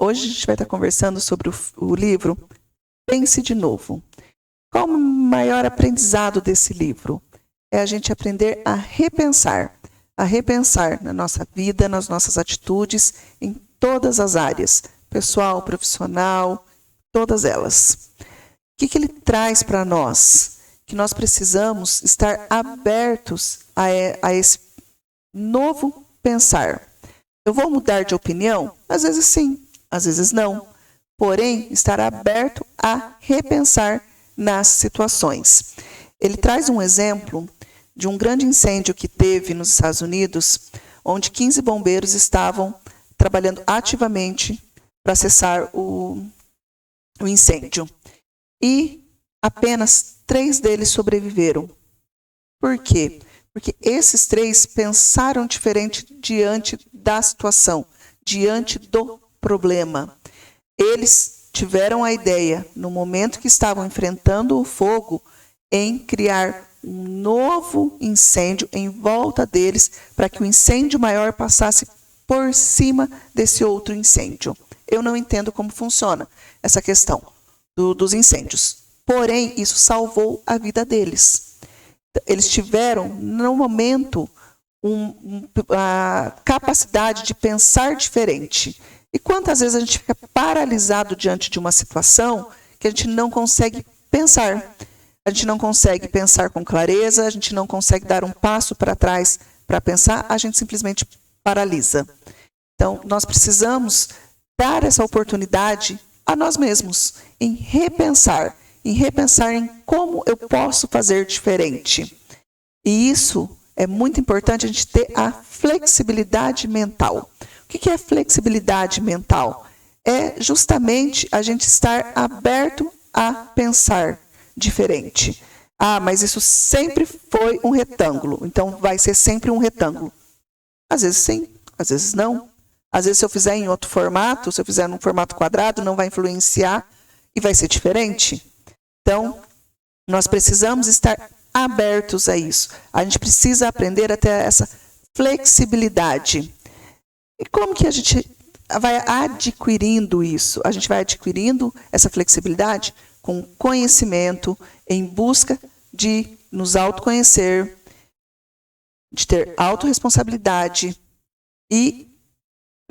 Hoje a gente vai estar conversando sobre o livro Pense de Novo. Qual o maior aprendizado desse livro? É a gente aprender a repensar na nossa vida, nas nossas atitudes, em todas as áreas, pessoal, profissional, todas elas. O que ele traz para nós? Que nós precisamos estar abertos a esse novo pensar. Eu vou mudar de opinião? Às vezes sim, às vezes não. Porém, estar aberto a repensar nas situações. Ele traz um exemplo de um grande incêndio que teve nos Estados Unidos, onde 15 bombeiros estavam trabalhando ativamente para cessar o incêndio. E apenas 3 deles sobreviveram. Por quê? Porque esses 3 pensaram diferente diante da situação, diante do problema. Eles tiveram a ideia, no momento que estavam enfrentando o fogo, em criar um novo incêndio em volta deles, para que o incêndio maior passasse por cima desse outro incêndio. Eu não entendo como funciona essa questão dos incêndios. Porém, isso salvou a vida deles. Eles tiveram, no momento, a capacidade de pensar diferente. E quantas vezes a gente fica paralisado diante de uma situação que a gente não consegue pensar? A gente não consegue pensar com clareza, a gente não consegue dar um passo para trás para pensar, a gente simplesmente paralisa. Então, nós precisamos dar essa oportunidade a nós mesmos, em repensar em como eu posso fazer diferente. E isso é muito importante, a gente ter a flexibilidade mental. O que é flexibilidade mental? É justamente a gente estar aberto a pensar diferente. Ah, mas isso sempre foi um retângulo, então vai ser sempre um retângulo. Às vezes sim, às vezes não. Às vezes se eu fizer em outro formato, se eu fizer num formato quadrado, não vai influenciar e vai ser diferente. Então, nós precisamos estar abertos a isso. A gente precisa aprender a ter essa flexibilidade. E como que a gente vai adquirindo isso? A gente vai adquirindo essa flexibilidade com conhecimento, em busca de nos autoconhecer, de ter autorresponsabilidade e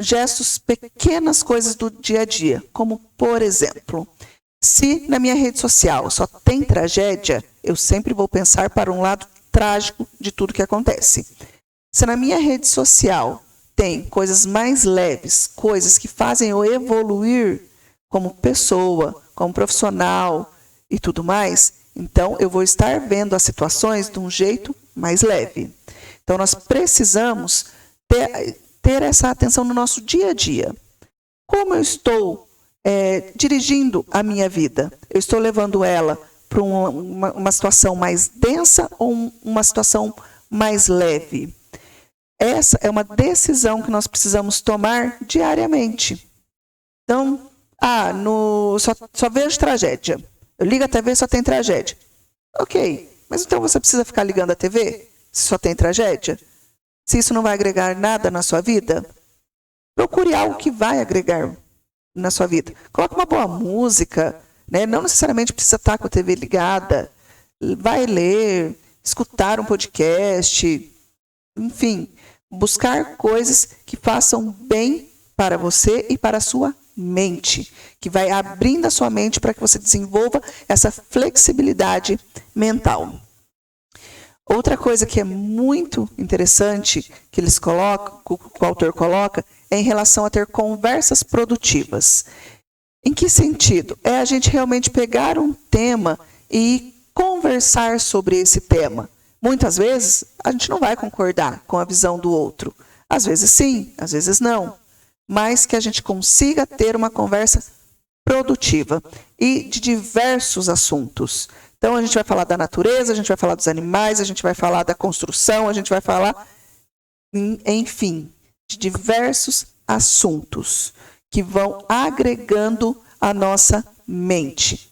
gestos, pequenas coisas do dia a dia, como, por exemplo, se na minha rede social só tem tragédia, eu sempre vou pensar para um lado trágico de tudo que acontece. Se na minha rede social tem coisas mais leves, coisas que fazem eu evoluir como pessoa, como profissional e tudo mais, então eu vou estar vendo as situações de um jeito mais leve. Então nós precisamos ter essa atenção no nosso dia a dia. Como eu estou dirigindo a minha vida? Eu estou levando ela para uma situação mais densa ou uma situação mais leve? Essa é uma decisão que nós precisamos tomar diariamente. Então, só vejo tragédia. Eu ligo a TV e só tem tragédia. Ok, mas então você precisa ficar ligando a TV se só tem tragédia? Se isso não vai agregar nada na sua vida, procure algo que vai agregar na sua vida. Coloque uma boa música, né? Não necessariamente precisa estar com a TV ligada. Vai ler, escutar um podcast, enfim, buscar coisas que façam bem para você e para a sua mente, que vai abrindo a sua mente para que você desenvolva essa flexibilidade mental. Outra coisa que é muito interessante que eles colocam, que o autor coloca, é em relação a ter conversas produtivas. Em que sentido? É a gente realmente pegar um tema e conversar sobre esse tema. Muitas vezes a gente não vai concordar com a visão do outro. Às vezes sim, às vezes não. Mas que a gente consiga ter uma conversa produtiva e de diversos assuntos. Então, a gente vai falar da natureza, a gente vai falar dos animais, a gente vai falar da construção, a gente vai falar, enfim, de diversos assuntos que vão agregando a nossa mente.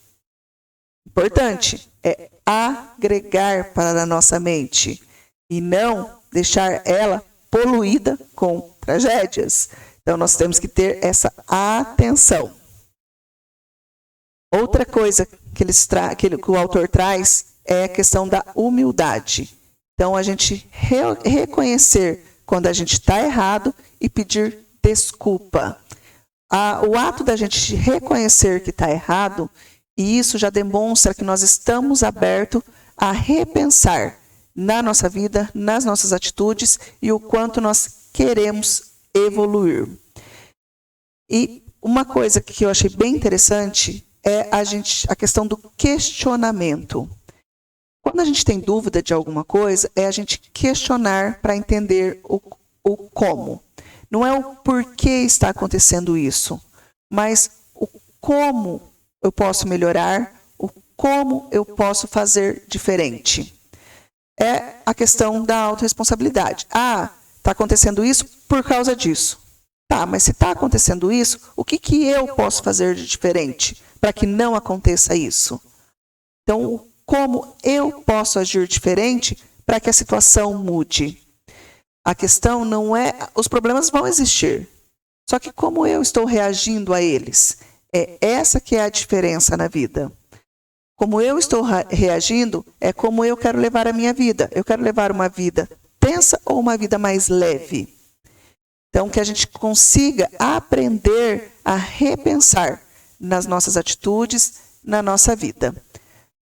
Importante é agregar para a nossa mente e não deixar ela poluída com tragédias. Então, nós temos que ter essa atenção. Outra coisa que o autor traz é a questão da humildade. Então, a gente reconhecer quando a gente está errado e pedir desculpa. O ato da gente reconhecer que está errado, e isso já demonstra que nós estamos abertos a repensar na nossa vida, nas nossas atitudes e o quanto nós queremos evoluir. E uma coisa que eu achei bem interessante é a questão do questionamento. Quando a gente tem dúvida de alguma coisa, é a gente questionar para entender o como. Não é o porquê está acontecendo isso, mas o como eu posso melhorar, o como eu posso fazer diferente. É a questão da autorresponsabilidade. Está acontecendo isso por causa disso. Tá, mas se está acontecendo isso, o que eu posso fazer de diferente para que não aconteça isso? Então, como eu posso agir diferente para que a situação mude? A questão não é... Os problemas vão existir. Só que como eu estou reagindo a eles? É essa que é a diferença na vida. Como eu estou reagindo é como eu quero levar a minha vida. Eu quero levar uma vida tensa ou uma vida mais leve? Então, que a gente consiga aprender a repensar nas nossas atitudes, na nossa vida.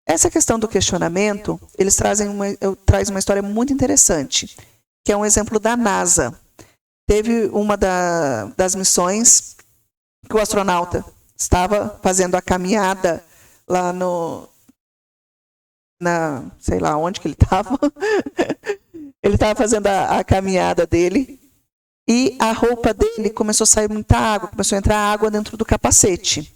Essa questão do questionamento, eles trazem uma história muito interessante, que é um exemplo da NASA. Teve uma das missões que o astronauta estava fazendo a caminhada lá sei lá onde que ele estava. Ele estava fazendo a caminhada dele e a roupa dele começou a sair muita água, começou a entrar água dentro do capacete.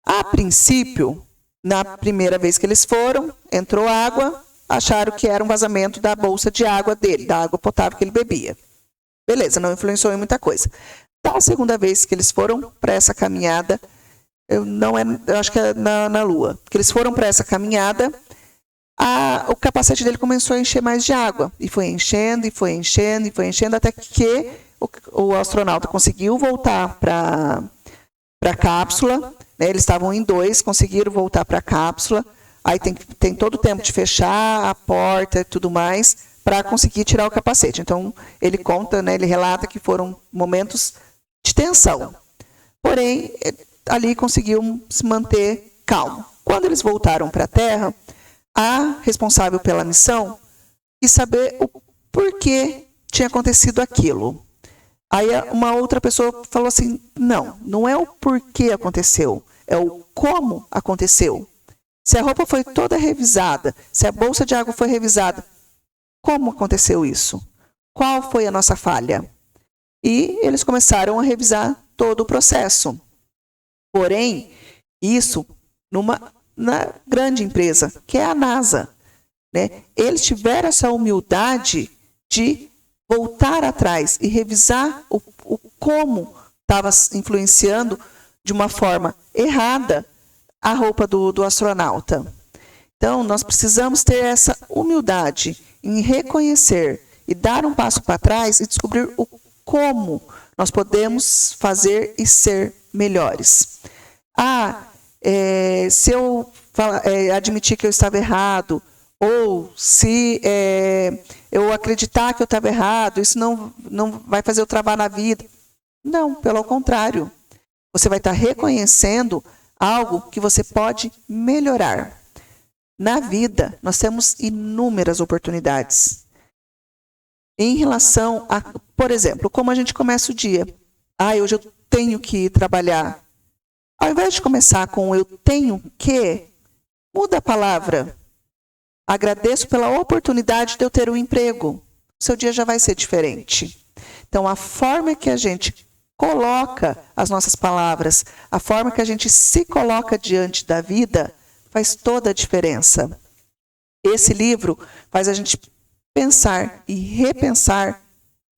A princípio, na primeira vez que eles foram, entrou água, acharam que era um vazamento da bolsa de água dele, da água potável que ele bebia. Beleza, não influenciou em muita coisa. Da segunda vez que eles foram para essa caminhada, eu acho que é na Lua, que eles foram para essa caminhada, o capacete dele começou a encher mais de água. E foi enchendo, e foi enchendo, e foi enchendo, até que o astronauta conseguiu voltar para a cápsula. Né? Eles estavam em 2, conseguiram voltar para a cápsula. Aí tem todo o tempo de fechar a porta e tudo mais, para conseguir tirar o capacete. Então, ele conta, né, ele relata que foram momentos de tensão. Porém, ali conseguiu se manter calmo. Quando eles voltaram para a Terra, a responsável pela missão quis saber o porquê tinha acontecido aquilo. Aí uma outra pessoa falou assim, não é o porquê aconteceu, é o como aconteceu. Se a roupa foi toda revisada, se a bolsa de água foi revisada, como aconteceu isso? Qual foi a nossa falha? E eles começaram a revisar todo o processo. Porém, isso na grande empresa, que é a NASA. Né? Eles tiveram essa humildade de voltar atrás e revisar o como estava influenciando de uma forma errada a roupa do astronauta. Então, nós precisamos ter essa humildade em reconhecer e dar um passo para trás e descobrir o como nós podemos fazer e ser melhores. Se eu admitir que eu estava errado, ou se eu acreditar que eu estava errado, isso não vai fazer eu travar na vida. Não, pelo contrário. Você vai estar reconhecendo algo que você pode melhorar. Na vida, nós temos inúmeras oportunidades. Em relação a, por exemplo, como a gente começa o dia. Hoje eu tenho que trabalhar. Ao invés de começar com eu tenho que, muda a palavra. Agradeço pela oportunidade de eu ter um emprego. O seu dia já vai ser diferente. Então, a forma que a gente coloca as nossas palavras, a forma que a gente se coloca diante da vida, faz toda a diferença. Esse livro faz a gente pensar e repensar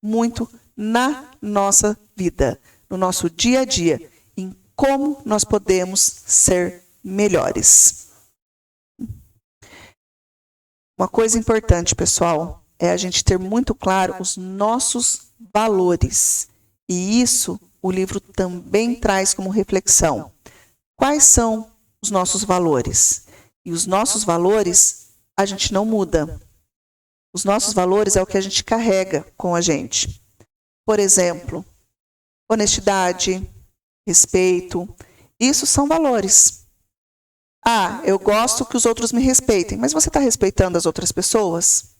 muito na nossa vida, no nosso dia a dia, em como nós podemos ser melhores. Uma coisa importante, pessoal, é a gente ter muito claro os nossos valores E isso o livro também traz como reflexão. Quais são os nossos valores? E os nossos valores a gente não muda. Os nossos valores é o que a gente carrega com a gente. Por exemplo, honestidade, respeito, isso são valores. Eu gosto que os outros me respeitem, mas você está respeitando as outras pessoas?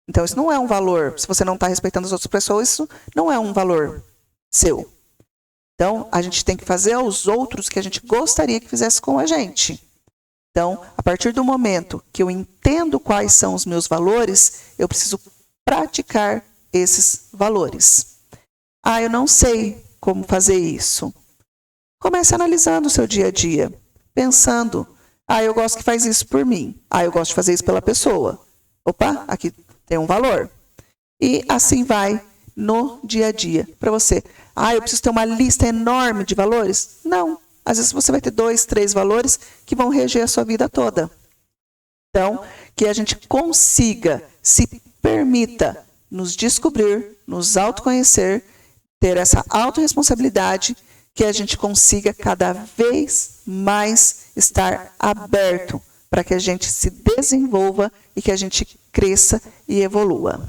Então, isso não é um valor. Se você não está respeitando as outras pessoas, isso não é um valor seu. Então, a gente tem que fazer aos outros o que a gente gostaria que fizesse com a gente. Então, a partir do momento que eu entendo quais são os meus valores, eu preciso praticar esses valores. Eu não sei como fazer isso. Comece analisando o seu dia a dia, pensando, eu gosto que faz isso por mim. Eu gosto de fazer isso pela pessoa. Opa, aqui tem um valor. E assim vai no dia a dia para você. Eu preciso ter uma lista enorme de valores? Não. Às vezes você vai ter 2, 3 valores que vão reger a sua vida toda. Então, que a gente consiga, se permita nos descobrir, nos autoconhecer, ter essa autorresponsabilidade, que a gente consiga cada vez mais estar aberto para que a gente se desenvolva e que a gente cresça e evolua.